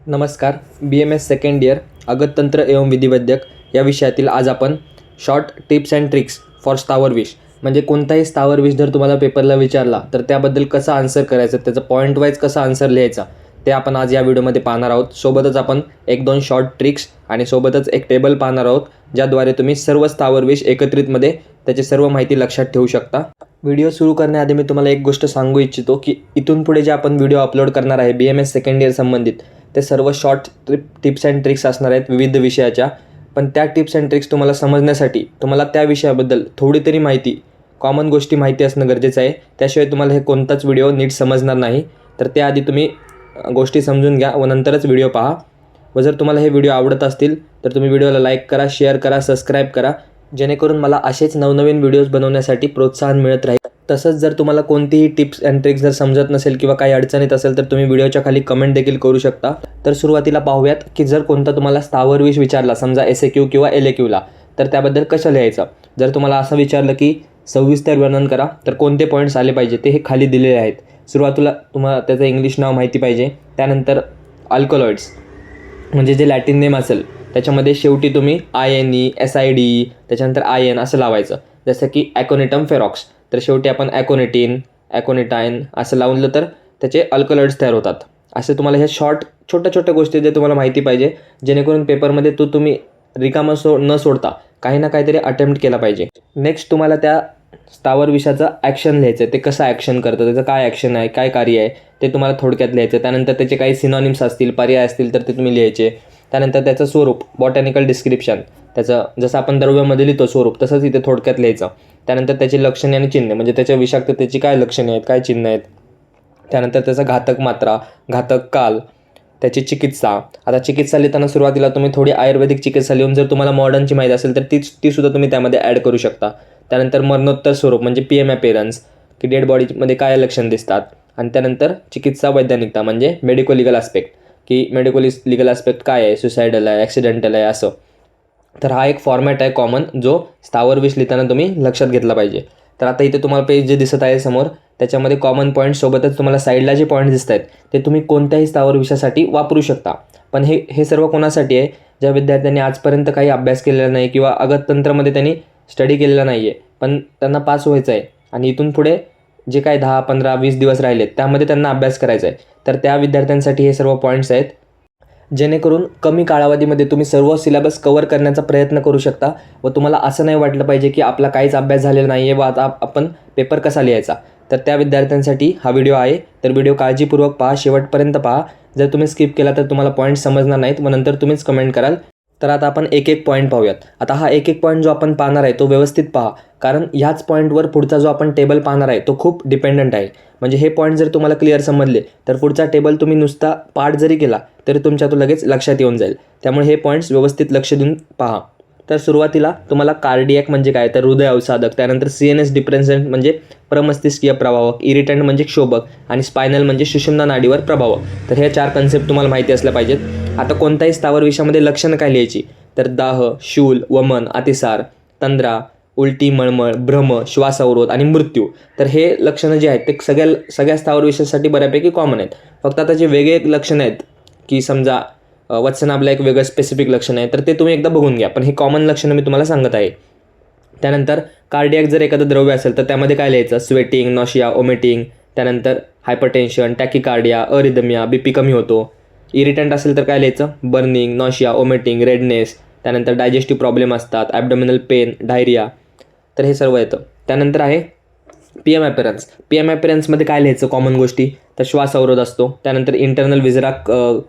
नमस्कार. BMS second year अगततंत्र एवं विधिवैद्यक या विषयातील आज आपण short tips and tricks for स्थावर विष म्हणजे कोणताही स्थावर विष जर तुम्हाला पेपरला विचारला तर त्याबद्दल कसं आन्सर करायचं, त्याचं पॉईंट वाईज कसं आन्सर लिहायचा ते आपण आज या व्हिडिओमध्ये पाहणार आहोत. सोबतच आपण 1-2 शॉर्ट ट्रिक्स आणि सोबतच एक टेबल पाहणार आहोत ज्याद्वारे तुम्ही सर्व स्थावर विष एकत्रितमध्ये त्याची सर्व माहिती लक्षात ठेवू शकता. व्हिडिओ सुरू करण्याआधी मी तुम्हाला एक गोष्ट सांगू इच्छितो की इथून पुढे जे आपण व्हिडिओ अपलोड करणार आहे BMS सेकंड इयर संबंधित ते सर्व शॉर्ट टिप्स अँड ट्रिक्स असणार आहेत विविध विषयाच्या. पण त्या टिप्स अँड ट्रिक्स तुम्हाला समजण्यासाठी तुम्हाला त्या विषयाबद्दल थोडी तरी माहिती, कॉमन गोष्टी माहिती असणं गरजेचं आहे. त्याशिवाय तुम्हाला हे कोणताच व्हिडिओ नीट समजणार नाही. तर त्याआधी तुम्ही गोष्टी समजून घ्या व नंतरच व्हिडिओ पहा. व जर तुम्हाला हे व्हिडिओ आवडत असतील तर तुम्ही व्हिडिओला लाईक करा, शेअर करा, सबस्क्राईब करा, जेणेकरून मला असेच नवनवीन व्हिडिओज बनवण्यासाठी प्रोत्साहन मिळत राहील. तसंच जर तुम्हाला कोणतीही टिप्स अँड ट्रिक्स जर समजत नसेल किंवा काही अडचणीत असेल तर तुम्ही व्हिडिओच्या खाली कमेंट देखील करू शकता. तर सुरुवातीला पाहूयात की जर कोणता तुम्हाला स्थावर विष विचारला, समजा SAQ किंवा LAQला, तर त्याबद्दल कसं लिहायचं. जर तुम्हाला असं विचारलं की सविस्तर वर्णन करा तर कोणते पॉईंट्स आले पाहिजे ते हे खाली दिलेले आहेत. सुरुवातीला तुम्हाला त्याचं इंग्लिश नाव माहिती पाहिजे, त्यानंतर अल्कलॉइड्स म्हणजे जे लॅटिन नेम असेल त्याच्यामध्ये शेवटी तुम्ही INE, SIDE, त्याच्यानंतर IN असं लावायचं. जसं की ॲकोनिटम फेरॉक्स तर शेवटी आपण ॲकोनिटीन, ॲकोनिटाईन असं लावलं तर त्याचे अल्कलॉइड्स तयार होतात. असे तुम्हाला हे छोट्या गोष्टी जे तुम्हाला माहिती पाहिजे, जेणेकरून पेपरमध्ये तुम्ही रिकामा न सोडता काही ना काहीतरी अटेम्प्ट केला पाहिजे. नेक्स्ट तुम्हाला त्या स्थावर विषयाचं ॲक्शन लिहायचं आहे. ते कसं ॲक्शन करतं, त्याचं काय ॲक्शन आहे, काय कार्य आहे ते तुम्हाला थोडक्यात लिहायचं. त्यानंतर त्याचे काही सिनॉनिम्स असतील, पर्याय असतील तर ते तुम्ही लिहायचे. त्यानंतर त्याचं स्वरूप, बॉटॅनिकल डिस्क्रिप्शन, त्याचं जसं आपण द्रव्यामध्ये लिहितो स्वरूप तसंच इथे थोडक्यात लिहायचं. त्यानंतर त्याची लक्षणे आणि चिन्हे म्हणजे त्याच्या विषाक्ततेची काय लक्षणे आहेत, काय चिन्ह आहेत. त्यानंतर त्याचा घातक मात्रा, घातक काल, त्याची चिकित्सा. आता चिकित्सा लिहिताना सुरुवातीला तुम्ही थोडी आयुर्वेदिक चिकित्सा लिहून जर तुम्हाला मॉडर्नची माहिती असेल तर ती सुद्धा तुम्ही त्यामध्ये ॲड करू शकता. त्यानंतर मरणोत्तर स्वरूप म्हणजे PM अपीअरन्स की डेड बॉडीमध्ये काय लक्षण दिसतात. आणि त्यानंतर चिकित्सा वैज्ञानिकता म्हणजे मेडिको लिगल ॲस्पेक्ट की मेडिको लिगल ॲस्पेक्ट काय आहे, सुसायडल आहे, ॲक्सिडेंटल आहे असं. तर हा एक फॉर्मॅट आहे कॉमन जो स्थावर विष लिहिताना तुम्ही लक्षात घेतला पाहिजे. तर आता इथे तुम्हाला पेज जे दिसत आहे समोर त्याच्यामध्ये कॉमन पॉईंट सोबतच तुम्हाला साईडला जे पॉईंट दिसत आहेत ते तुम्ही कोणत्याही स्थावर विषयासाठी वापरू शकता. पण हे सर्व कोणासाठी आहे, ज्या विद्यार्थ्यांनी आजपर्यंत काही अभ्यास केलेला नाही किंवा अगततंत्रमध्ये त्यांनी स्टडी केलेला नाही आहे पण त्यांना पास व्हायचं आहे आणि इथून पुढे जे काही 10, 15, 20 दिवस राहिलेत त्यामध्ये त्यांना अभ्यास करायचा आहे. तर त्या विद्यार्थ्यांसाठी हे सर्व पॉईंट्स आहेत, जेणेकरून कमी कालावधीमध्ये तुम्ही सर्व सिलेबस कव्हर करण्याचा प्रयत्न करू शकता व तुम्हाला असं नाही वाटलं पाहिजे की आपला काहीच अभ्यास झालेला नाही आहे व आता आपण पेपर कसा लिहायचा. तर त्या विद्यार्थ्यांसाठी हा व्हिडिओ आहे. तर व्हिडिओ काळजीपूर्वक पहा, शेवटपर्यंत पहा. जर तुम्ही स्किप केला तर तुम्हाला पॉईंट समजणार नाहीत व नंतर तुम्हीच कमेंट कराल. तर आता आपण एक पॉईंट पाहूयात. आता हा एक पॉईंट जो आपण पाहणार आहे तो व्यवस्थित पहा, कारण ह्याच पॉईंटवर पुढचा जो आपण टेबल पाहणार आहे तो खूप डिपेंडंट आहे. म्हणजे हे पॉईंट जर तुम्हाला क्लिअर समजले तर पुढचा टेबल तुम्ही नुसता पाठ जरी केला तरी तुमच्या तो लगेच लक्षात येऊन जाईल. त्यामुळे हे पॉईंट्स व्यवस्थित लक्ष देऊन पहा. तर सुरुवातीला तुम्हाला कार्डियक म्हणजे काय, तर हृदय अवसादक, त्यानंतर CNS डिप्रेसंट म्हणजे प्रमस्तिष्कीय प्रभावक, इरिटंट म्हणजे क्षोभक आणि स्पायनल म्हणजे सुषुम्ना नाडीवर प्रभावक. तर हे 4 कन्सेप्ट तुम्हाला माहिती असल्या पाहिजेत. आता कोणत्याही स्थावर विषयामध्ये लक्षणं काय लिहायची, तर दाह, शूल, वमन, अतिसार, तंद्रा, उलटी, मळमळ, भ्रम, श्वासावरोध आणि मृत्यू. तर हे लक्षणं जे आहेत ते सगळ्या स्थावर विषयासाठी बऱ्यापैकी कॉमन आहेत. फक्त आता जे वेगळे लक्षणं आहेत की समजा वत्सनाभला एक वेगळं स्पेसिफिक लक्षण आहे तर ते तुम्ही एकदा बघून घ्या, पण हे कॉमन लक्षणं मी तुम्हाला सांगत आहे. त्यानंतर कार्डियक जर एखादं द्रव्य असेल तर त्यामध्ये काय लिहायचं, स्वेटिंग, नॉशिया, ओमिटिंग, त्यानंतर हायपरटेन्शन, टॅकिकार्डिया, अरिदमिया, BP कमी होतो. इरिटंट असेल तर काय लिहायचं, बर्निंग, नॉशिया, ओमिटिंग, रेडनेस, त्यानंतर डायजेस्टिव्ह प्रॉब्लेम असतात, ॲबडोमिनल पेन, डायरिया. तर हे सर्व येतं. त्यानंतर आहे PM अपीअरन्स. PM अपीअरन्समध्ये काय लिहायचं कॉमन गोष्टी, तर श्वास अवरोध असतो. त्यानंतर इंटरनल विजरा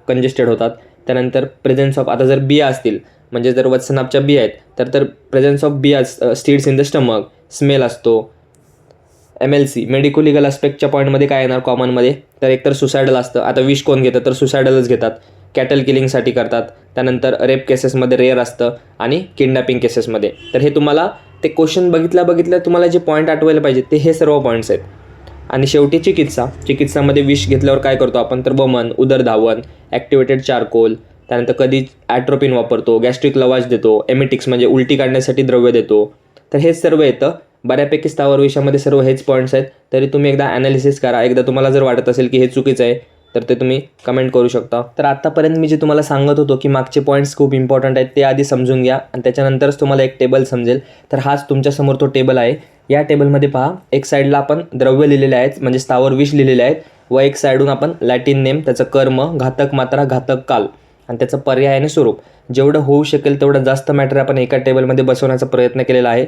कंजेस्टेड होतात. त्यानंतर प्रेझेन्स ऑफ, आता जर बिया असतील म्हणजे जर वत्सनाभच्या बिया आहेत तर प्रेझेन्स ऑफ बिया steeds in the stomach, smell असतो. MLC मेडिको लिगल ॲस्पेक्टच्या पॉईंटमध्ये काय येणार कॉमनमध्ये, तर एकतर सुसायडल असतं. आता विष कोण घेतं, तर सुसायडलच घेतात. कॅटल किलिंगसाठी करतात. त्यानंतर रेप केसेसमध्ये रेअर असतं आणि किडनॅपिंग केसेसमध्ये. तर हे तुम्हाला ते क्वेश्चन बघितल्या तुम्हाला जे पॉईंट आठवायला पाहिजे ते हे सर्व पॉईंट्स आहेत. आणि शेवटी चिकित्सामध्ये विष घेतल्यावर काय करतो आपण, तर वमन, उदरधावन, ॲक्टिवेटेड चारकोल, त्यानंतर कधी ॲट्रोपिन वापरतो, गॅस्ट्रिक लवाज देतो, एमिटिक्स म्हणजे उलटी काढण्यासाठी द्रव्य देतो. तर हेच सर्व येतं. बऱ्यापैकी स्थावर विषयामध्ये सर्व हेच पॉईंट्स आहेत. तरी तुम्ही एकदा ॲनालिसिस करा. एकदा तुम्हाला जर वाटत असेल की हे चुकीचं आहे तर ते तुम्ही कमेंट करू शकता. तर आत्तापर्यंत मी जे तुम्हाला सांगत होतो की मागचे पॉईंट्स खूप इम्पॉर्टंट आहेत ते आधी समजून घ्या आणि त्याच्यानंतरच तुम्हाला एक टेबल समजेल. तर हाच तुमच्यासमोर तो टेबल आहे. या टेबलमध्ये पहा, एक साईडला आपण द्रव्य लिहिलेले आहेत म्हणजे स्थावर विष लिहिलेले आहेत व एक साईडून आपण लॅटिन नेम, त्याचं कर्म, घातक मात्रा, घातक काल आणि त्याचं पर्याय आणि स्वरूप जेवढं होऊ शकेल तेवढं जास्त मॅटर आपण एका टेबलमध्ये बसवण्याचा प्रयत्न केलेला आहे.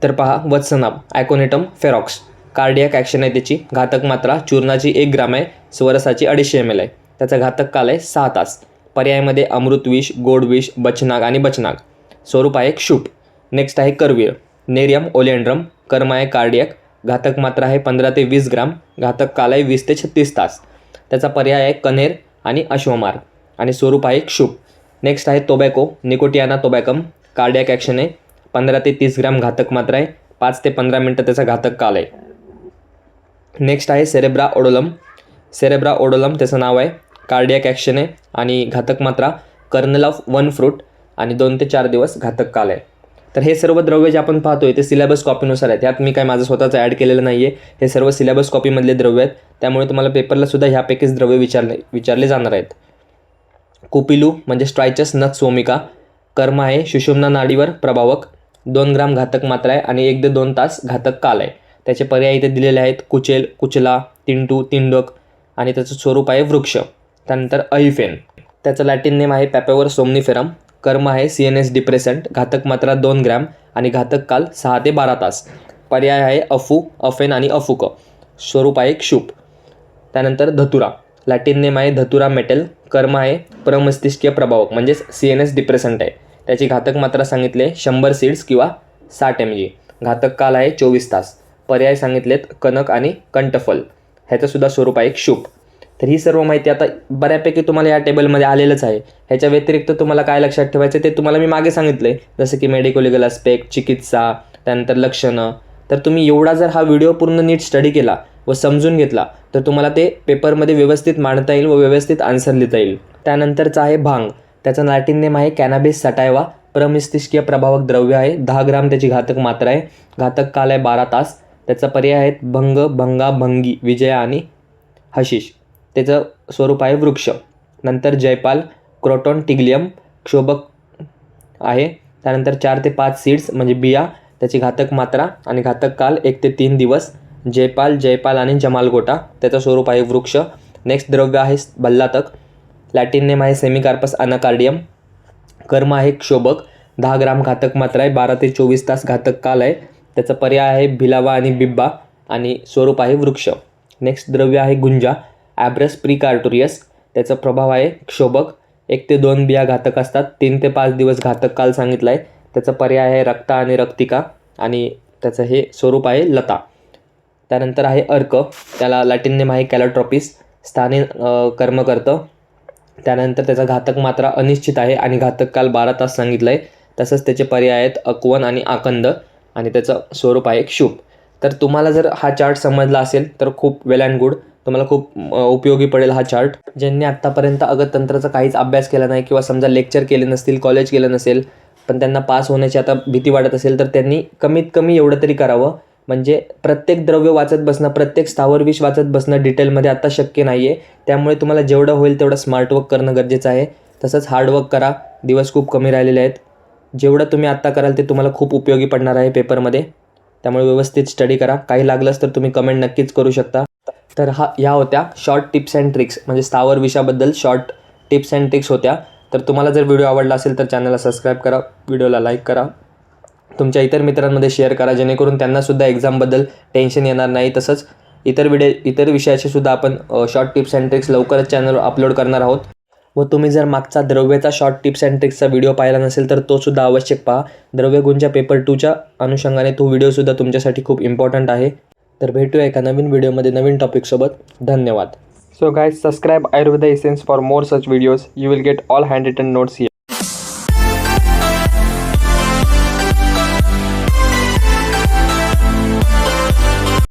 तर पहा, वत्सनाभ, ॲकोनिटम फेरॉक्स, कार्डियाक ॲक्शन आहे त्याची, घातक मात्रा चूर्णाची 1 ग्राम आहे, स्वरसाची 250 ml आहे, त्याचा घातक काल आहे 6 तास. पर्यायामध्ये अमृत विष, गोड विष, बचनाग आणि बचनाग. स्वरूप आहे क्षुप. नेक्स्ट आहे करवीर, नेरियम ओलिएंड्रम, कर्म आहे कार्डियक, घातक मात्रा आहे 15 ते 20 ग्राम, घातक काल आहे 20 ते 36 तास. त्याचा पर्याय आहे कनेर आणि अश्वमार आणि स्वरूप आहे क्षुप. नेक्स्ट आहे टोबॅको, निकोटियाना टोबॅकम, कार्डियक ॲक्शन आहे, 15 ते 30 ग्राम घातक मात्रा आहे, 5 ते 15 मिनटं त्याचा घातक काल आहे. नेक्स्ट आहे सेरेब्रा ओडोलम, सेरेब्रा ओडोलम त्याचं नाव आहे, कार्डियक ॲक्शन आहे आणि घातक मात्रा कर्नल ऑफ 1 फ्रूट आणि 2 ते 4 दिवस घातक काल आहे. तर हे सर्व द्रव्य जे आपण पाहतोय ते सिलेबस कॉपीनुसार आहेत. यात मी काय माझं स्वतःचं ॲड केलेलं नाही आहे. हे सर्व सिलेबस कॉपीमधले द्रव्य आहेत, त्यामुळे तुम्हाला पेपरलासुद्धा ह्यापैकीच द्रव्य विचारले जाणार आहेत. कुपिलू म्हणजे स्ट्रायचस नक्स वोमिका, कर्म आहे सुषुम्ना नाडीवर प्रभावक, 2 ग्राम घातक मात्रा आहे आणि 1 ते 2 तास घातक काल आहे. त्याचे पर्याय इथे दिलेले आहेत, कुचेल, कुचला, तिंटू, तिंडक आणि त्याचं स्वरूप आहे वृक्ष. त्यानंतर अहिफेन, त्याचं लॅटिन नेम आहे पॅपेवर सोमनिफेरम, कर्म आहे CNS डिप्रेसंट, घातक मात्रा 2 ग्रॅम आणि घातक काल 6 ते 12 तास. पर्याय आहे अफू, अफेन आणि अफुक. स्वरूप आहे क्षुप. त्यानंतर धतुरा, लॅटिन नेम आहे धतुरा मेटल, कर्म आहे प्रमस्तिष्कीय प्रभावक म्हणजेच CNS डिप्रेसंट आहे. त्याची घातक मात्रा सांगितले 100 सीड्स किंवा 60 mg, घातक काल आहे 24 तास. पर्याय सांगितलेत कनक आणि कंठफल. ह्याचंसुद्धा स्वरूप आहे क्षुप. तर ही सर्व माहिती आता बऱ्यापैकी तुम्हाला या टेबलमध्ये आलेलंच आहे. ह्याच्या व्यतिरिक्त तुम्हाला काय लक्षात ठेवायचं ते तुम्हाला मी मागे सांगितलं आहे, जसं की मेडिको लिगल ॲस्पेक्ट, चिकित्सा, त्यानंतर लक्षणं. तर तुम्ही एवढा जर हा व्हिडिओ पूर्ण नीट स्टडी केला व समजून घेतला तर तुम्हाला ते पेपरमध्ये व्यवस्थित मांडता येईल व व्यवस्थित आन्सर लिहिता येईल. त्यानंतरचं आहे भांग, त्याचं लॅटिन नेम आहे कॅनाबिस सटायवा, प्रमस्तिष्कीय प्रभावक द्रव्य आहे, 10 ग्राम त्याची घातक मात्रा आहे, घातक काल आहे 12 तास. त्याचा पर्याय आहेत भंग, भंगा, भंगी, विजया आणि हशिश. त्याचं स्वरूप आहे वृक्ष. नंतर जयपाल, क्रोटॉन टिग्लियम, क्षोभक आहे. त्यानंतर 4 ते 5 सीड्स म्हणजे बिया, त्याची घातक मात्रा आणि घातक काल 1 ते 3 दिवस. जयपाल, जयपाल आणि जमालगोटा, त्याचं स्वरूप आहे वृक्ष. नेक्स्ट द्रव्य आहे भल्लातक, लॅटिन नेम आहे सेमिकार्पस अनाकार्डियम, कर्म आहे क्षोभक, 10 ग्राम घातक मात्रा आहे, 12 ते 24 तास घातक काल आहे. त्याचा पर्याय आहे भिलावा आणि बिब्बा आणि स्वरूप आहे वृक्ष. नेक्स्ट द्रव्य आहे गुंजा, ॲब्रस प्रिकार्टोरियस, त्याचा प्रभाव आहे क्षोभक, 1 ते 2 बिया घातक असतात, 3 ते 5 दिवस घातक काल सांगितला आहे. त्याचा पर्याय आहे रक्ता आणि रक्तिका आणि त्याचं हे स्वरूप आहे लता. त्यानंतर आहे अर्क, त्याला लॅटिन नेम आहे कॅलोट्रॉपिस, स्थाने कर्म करतं. त्यानंतर त्याचा घातक मात्रा अनिश्चित आहे आणि घातक काल 12 तास सांगितलं आहे. तसंच त्याचे पर्याय आहेत अक्वन आणि आकंद आणि त्याचं स्वरूप आहे क्षुप. तर तुम्हाला जर हा चार्ट समजला असेल तर खूप वेल अँड गुड, तुम्हाला खूप उपयोगी पडेल हा चार्ट. ज्यांनी आत्तापर्यंत अगतंत्राचा काहीच अभ्यास केला नाही किंवा समजा लेक्चर केले नसतील, कॉलेज केलं नसेल, पण त्यांना पास होण्याची आता भीती वाटत असेल तर त्यांनी कमीत कमी एवढं तरी करावं. म्हणजे प्रत्येक द्रव्य वाचत बसणं, प्रत्येक स्थावर विष वाचत बसणं डिटेलमध्ये आता शक्य नाही आहे. त्यामुळे तुम्हाला जेवढं होईल तेवढं स्मार्ट वर्क करणं गरजेचं आहे. तसंच हार्डवर्क करा, दिवस खूप कमी राहिलेले आहेत. जेवढं तुम्ही आत्ता कराल ते तुम्हाला खूप उपयोगी पडणार आहे पेपरमध्ये. त्यामुळे व्यवस्थित स्टडी करा. काही लागलंच तर तुम्ही कमेंट नक्कीच करू शकता. तर ह्या होत्या शॉर्ट टिप्स अँड ट्रिक्स, म्हणजे स्थावर विषयाबद्दल शॉर्ट टिप्स अँड ट्रिक्स होत्या. तर तुम्हाला जर व्हिडिओ आवडला असेल तर चॅनलला सबस्क्राईब करा, व्हिडिओला लाईक करा, तुमच्या इतर मित्रांमध्ये शेअर करा, जेणेकरून त्यांनासुद्धा एक्झामबद्दल टेन्शन येणार नाही. तसंच इतर विषयाचे सुद्धा आपण शॉर्ट टिप्स अँड ट्रिक्स लवकरच चॅनलवर अपलोड करणार आहोत. व तुम्ही जर मागचा द्रव्याचा शॉर्ट टिप्स अँड ट्रिक्सचा व्हिडिओ पाहिला नसेल तर तो सुद्धा आवश्यक पहा. द्रव्यगुणच्या पेपर 2च्या अनुषंगाने तो व्हिडिओसुद्धा तुमच्यासाठी खूप इम्पॉर्टंट आहे. तर भेटूया एका नवीन व्हिडिओमध्ये नवीन टॉपिकसोबत. धन्यवाद. So guys, subscribe Ayurveda Essence for more such videos. You will get all handwritten notes here.